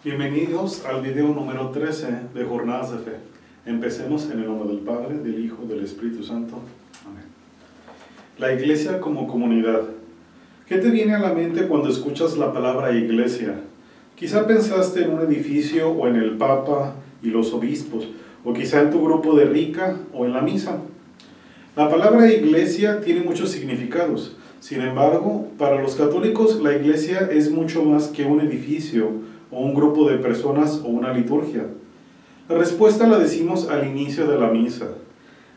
Bienvenidos al video número 13 de Jornadas de Fe. Empecemos en el nombre del Padre, del Hijo y del Espíritu Santo. Amén. La iglesia como comunidad. ¿Qué te viene a la mente cuando escuchas la palabra iglesia? Quizá pensaste en un edificio o en el Papa y los obispos, o quizá en tu grupo de rica o en la misa. La palabra iglesia tiene muchos significados. Sin embargo, para los católicos la iglesia es mucho más que un edificio o un grupo de personas o una liturgia. La respuesta la decimos al inicio de la misa.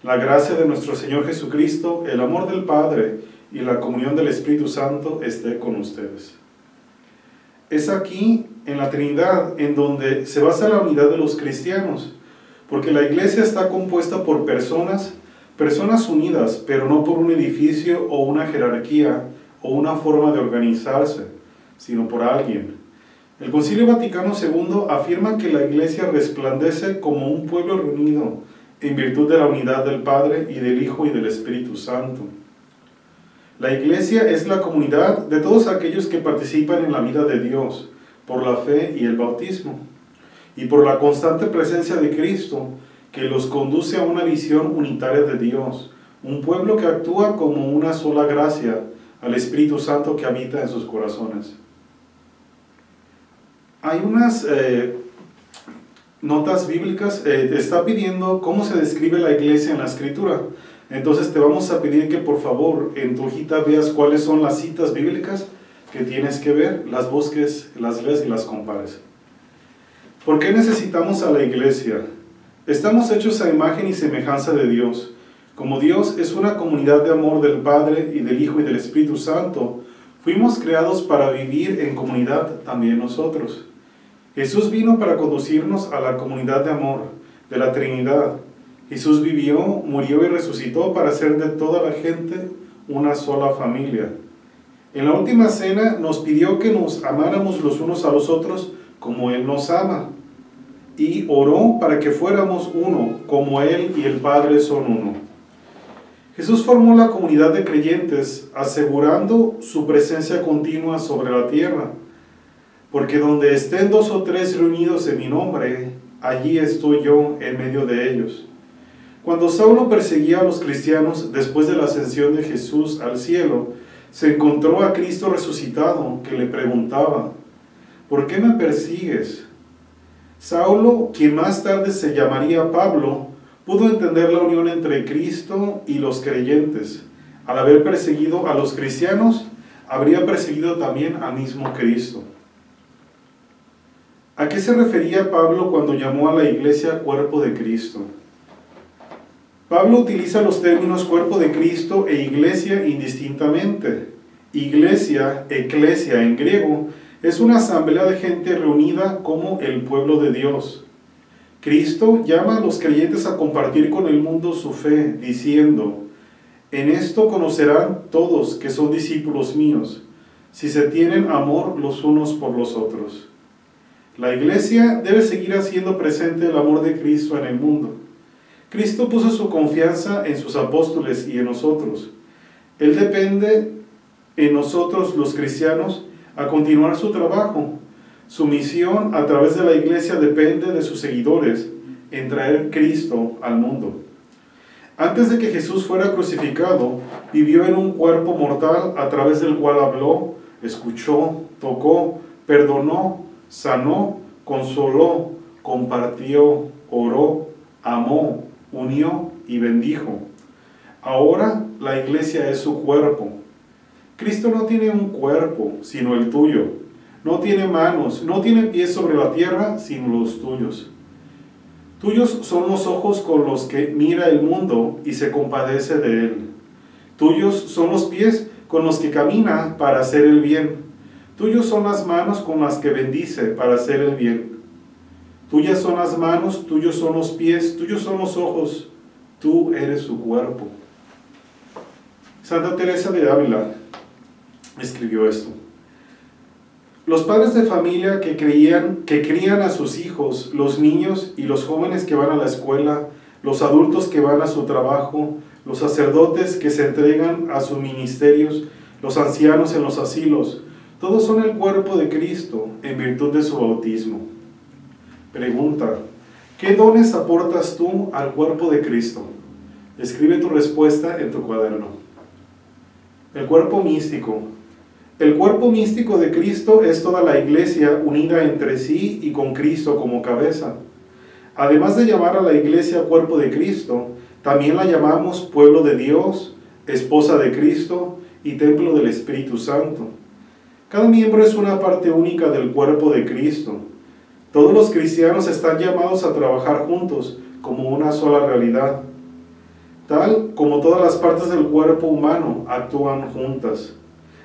La gracia de nuestro Señor Jesucristo, el amor del Padre y la comunión del Espíritu Santo esté con ustedes. Es aquí, en la Trinidad, en donde se basa la unidad de los cristianos, porque la iglesia está compuesta por personas unidas, pero no por un edificio o una jerarquía o una forma de organizarse, sino por alguien. El Concilio Vaticano II afirma que la iglesia resplandece como un pueblo reunido en virtud de la unidad del Padre y del Hijo y del Espíritu Santo. La iglesia es la comunidad de todos aquellos que participan en la vida de Dios por la fe y el bautismo, y por la constante presencia de Cristo, que los conduce a una visión unitaria de Dios, un pueblo que actúa como una sola gracia al Espíritu Santo que habita en sus corazones. Hay unas notas bíblicas, está pidiendo cómo se describe la iglesia en la Escritura. Entonces te vamos a pedir que por favor en tu hojita veas cuáles son las citas bíblicas que tienes que ver, las busques, las leas y las compares. ¿Por qué necesitamos a la iglesia? Estamos hechos a imagen y semejanza de Dios. Como Dios es una comunidad de amor del Padre y del Hijo y del Espíritu Santo, fuimos creados para vivir en comunidad también nosotros. Jesús vino para conducirnos a la comunidad de amor de la Trinidad. Jesús vivió, murió y resucitó para hacer de toda la gente una sola familia. En la última cena nos pidió que nos amáramos los unos a los otros como Él nos ama. Y oró para que fuéramos uno, como Él y el Padre son uno. Jesús formó la comunidad de creyentes, asegurando su presencia continua sobre la tierra. Porque donde estén 2 o 3 reunidos en mi nombre, allí estoy yo en medio de ellos. Cuando Saulo perseguía a los cristianos después de la ascensión de Jesús al cielo, se encontró a Cristo resucitado, que le preguntaba: ¿por qué me persigues? Saulo, quien más tarde se llamaría Pablo, pudo entender la unión entre Cristo y los creyentes. Al haber perseguido a los cristianos, habría perseguido también al mismo Cristo. ¿A qué se refería Pablo cuando llamó a la iglesia cuerpo de Cristo? Pablo utiliza los términos cuerpo de Cristo e iglesia indistintamente. Iglesia, eclesia en griego, es una asamblea de gente reunida como el pueblo de Dios. Cristo llama a los creyentes a compartir con el mundo su fe, diciendo: en esto conocerán todos que son discípulos míos, si se tienen amor los unos por los otros. La iglesia debe seguir haciendo presente el amor de Cristo en el mundo. Cristo puso su confianza en sus apóstoles y en nosotros. Él depende en nosotros, los cristianos, a continuar su trabajo. Su misión a través de la iglesia depende de sus seguidores en traer Cristo al mundo. Antes de que Jesús fuera crucificado, vivió en un cuerpo mortal a través del cual habló, escuchó, tocó, perdonó, sanó, consoló, compartió, oró, amó, unió y bendijo. Ahora la iglesia es su cuerpo. Cristo no tiene un cuerpo, sino el tuyo. No tiene manos, no tiene pies sobre la tierra, sino los tuyos. Tuyos son los ojos con los que mira el mundo y se compadece de él. Tuyos son los pies con los que camina para hacer el bien. Tuyos son las manos con las que bendice para hacer el bien. Tuyas son las manos, tuyos son los pies, tuyos son los ojos. Tú eres su cuerpo. Santa Teresa de Ávila escribió esto: los padres de familia que crían a sus hijos, los niños y los jóvenes que van a la escuela, los adultos que van a su trabajo, los sacerdotes que se entregan a sus ministerios, los ancianos en los asilos, Todos son el cuerpo de Cristo en virtud de su bautismo. Pregunta: ¿qué dones aportas tú al cuerpo de Cristo? Escribe tu respuesta en tu cuaderno. El cuerpo místico. El cuerpo místico de Cristo es toda la iglesia unida entre sí y con Cristo como cabeza. Además de llamar a la iglesia cuerpo de Cristo, también la llamamos pueblo de Dios, esposa de Cristo y templo del Espíritu Santo. Cada miembro es una parte única del cuerpo de Cristo. Todos los cristianos están llamados a trabajar juntos como una sola realidad, tal como todas las partes del cuerpo humano actúan juntas.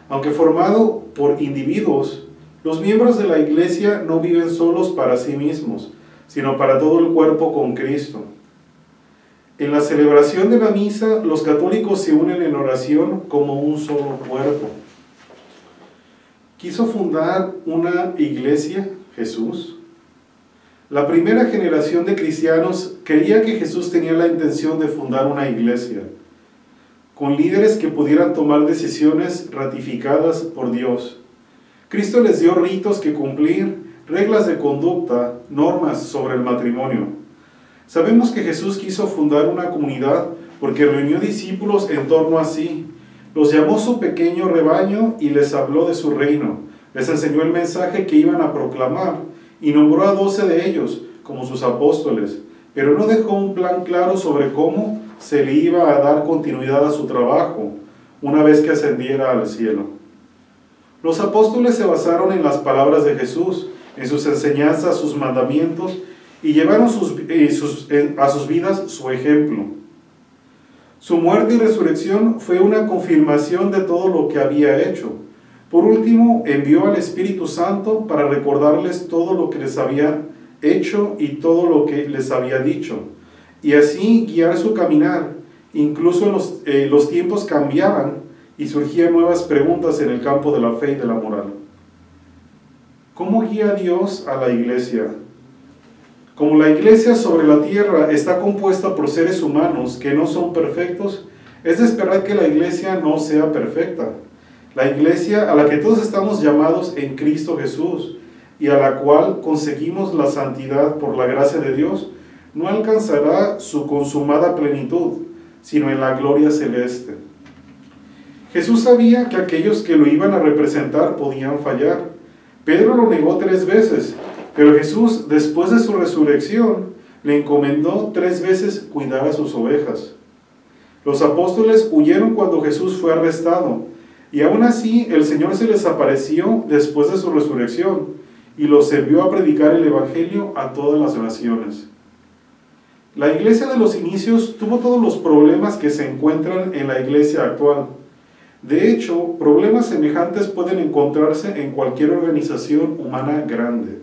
Aunque formado por individuos, los miembros de la iglesia no viven solos para sí mismos, sino para todo el cuerpo con Cristo. En la celebración de la misa, los católicos se unen en oración como un solo cuerpo. ¿Quiso fundar una iglesia Jesús? La primera generación de cristianos creía que Jesús tenía la intención de fundar una iglesia, con líderes que pudieran tomar decisiones ratificadas por Dios. Cristo les dio ritos que cumplir, reglas de conducta, normas sobre el matrimonio. Sabemos que Jesús quiso fundar una comunidad porque reunió discípulos en torno a sí, los llamó su pequeño rebaño y les habló de su reino, les enseñó el mensaje que iban a proclamar y nombró a 12 de ellos como sus apóstoles, pero no dejó un plan claro sobre cómo se le iba a dar continuidad a su trabajo una vez que ascendiera al cielo. Los apóstoles se basaron en las palabras de Jesús, en sus enseñanzas, sus mandamientos, y llevaron a sus vidas su ejemplo. Su muerte y resurrección fue una confirmación de todo lo que había hecho. Por último, envió al Espíritu Santo para recordarles todo lo que les había hecho y todo lo que les había dicho, y así guiar su caminar. Incluso los tiempos cambiaban y surgían nuevas preguntas en el campo de la fe y de la moral. ¿Cómo guía Dios a la iglesia? Como la iglesia sobre la tierra está compuesta por seres humanos que no son perfectos, es de esperar que la iglesia no sea perfecta. La iglesia a la que todos estamos llamados en Cristo Jesús y a la cual conseguimos la santidad por la gracia de Dios, no alcanzará su consumada plenitud, sino en la gloria celeste. Jesús sabía que aquellos que lo iban a representar podían fallar. Pedro lo negó 3 veces, pero Jesús, después de su resurrección, le encomendó 3 veces cuidar a sus ovejas. Los apóstoles huyeron cuando Jesús fue arrestado, y aún así el Señor se les apareció después de su resurrección, y los envió a predicar el Evangelio a todas las naciones. La iglesia de los inicios tuvo todos los problemas que se encuentran en la iglesia actual. De hecho, problemas semejantes pueden encontrarse en cualquier organización humana grande.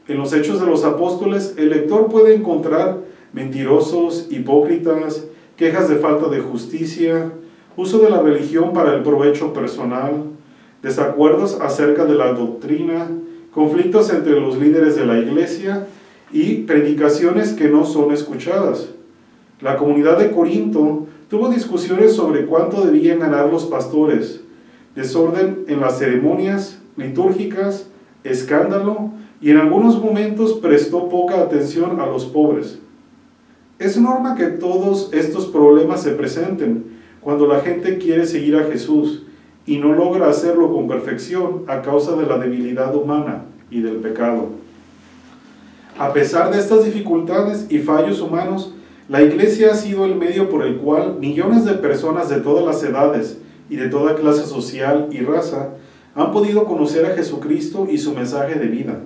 En los Hechos de los Apóstoles, el lector puede encontrar mentirosos, hipócritas, quejas de falta de justicia, uso de la religión para el provecho personal, desacuerdos acerca de la doctrina, conflictos entre los líderes de la iglesia y predicaciones que no son escuchadas. La comunidad de Corinto tuvo discusiones sobre cuánto debían ganar los pastores, desorden en las ceremonias litúrgicas, escándalo, y en algunos momentos prestó poca atención a los pobres. Es normal que todos estos problemas se presenten cuando la gente quiere seguir a Jesús y no logra hacerlo con perfección a causa de la debilidad humana y del pecado. A pesar de estas dificultades y fallos humanos, la iglesia ha sido el medio por el cual millones de personas de todas las edades y de toda clase social y raza han podido conocer a Jesucristo y su mensaje de vida.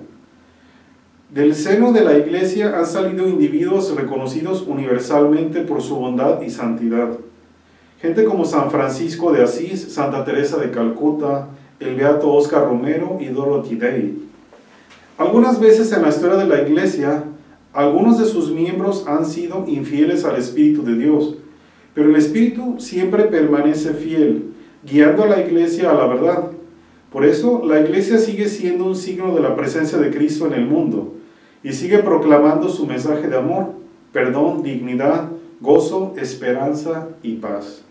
Del seno de la iglesia han salido individuos reconocidos universalmente por su bondad y santidad. Gente como San Francisco de Asís, Santa Teresa de Calcuta, el beato Óscar Romero y Dorothy Day. Algunas veces en la historia de la iglesia, algunos de sus miembros han sido infieles al Espíritu de Dios, pero el Espíritu siempre permanece fiel, guiando a la iglesia a la verdad. Por eso, la iglesia sigue siendo un signo de la presencia de Cristo en el mundo y sigue proclamando su mensaje de amor, perdón, dignidad, gozo, esperanza y paz.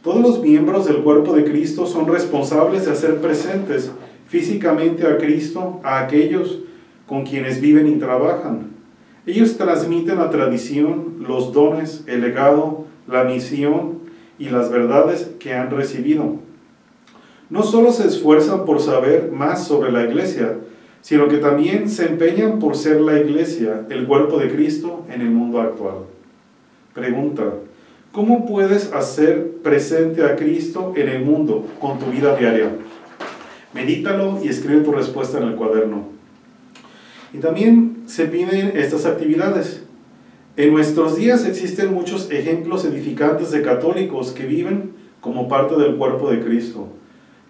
Todos los miembros del cuerpo de Cristo son responsables de hacer presentes físicamente a Cristo a aquellos con quienes viven y trabajan. Ellos transmiten la tradición, los dones, el legado, la misión y las verdades que han recibido. No solo se esfuerzan por saber más sobre la iglesia, sino que también se empeñan por ser la iglesia, el cuerpo de Cristo en el mundo actual. Pregunta: ¿cómo puedes hacer presente a Cristo en el mundo con tu vida diaria? Medítalo y escribe tu respuesta en el cuaderno. Y también se piden estas actividades. En nuestros días existen muchos ejemplos edificantes de católicos que viven como parte del cuerpo de Cristo.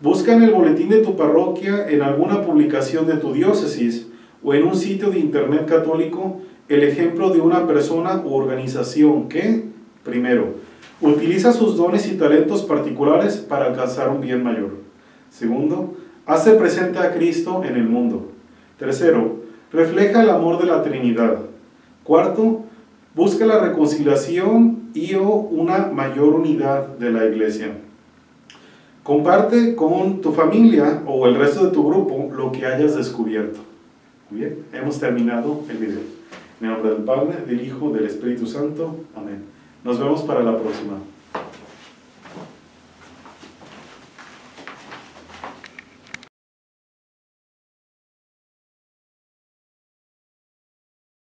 Busca en el boletín de tu parroquia, en alguna publicación de tu diócesis o en un sitio de internet católico el ejemplo de una persona u organización que, primero, utiliza sus dones y talentos particulares para alcanzar un bien mayor. Segundo, hace presente a Cristo en el mundo. Tercero, refleja el amor de la Trinidad. Cuarto, busca la reconciliación y o una mayor unidad de la iglesia. Comparte con tu familia o el resto de tu grupo lo que hayas descubierto. Muy bien, hemos terminado el video. En el nombre del Padre, del Hijo, del Espíritu Santo. Amén. Nos vemos para la próxima.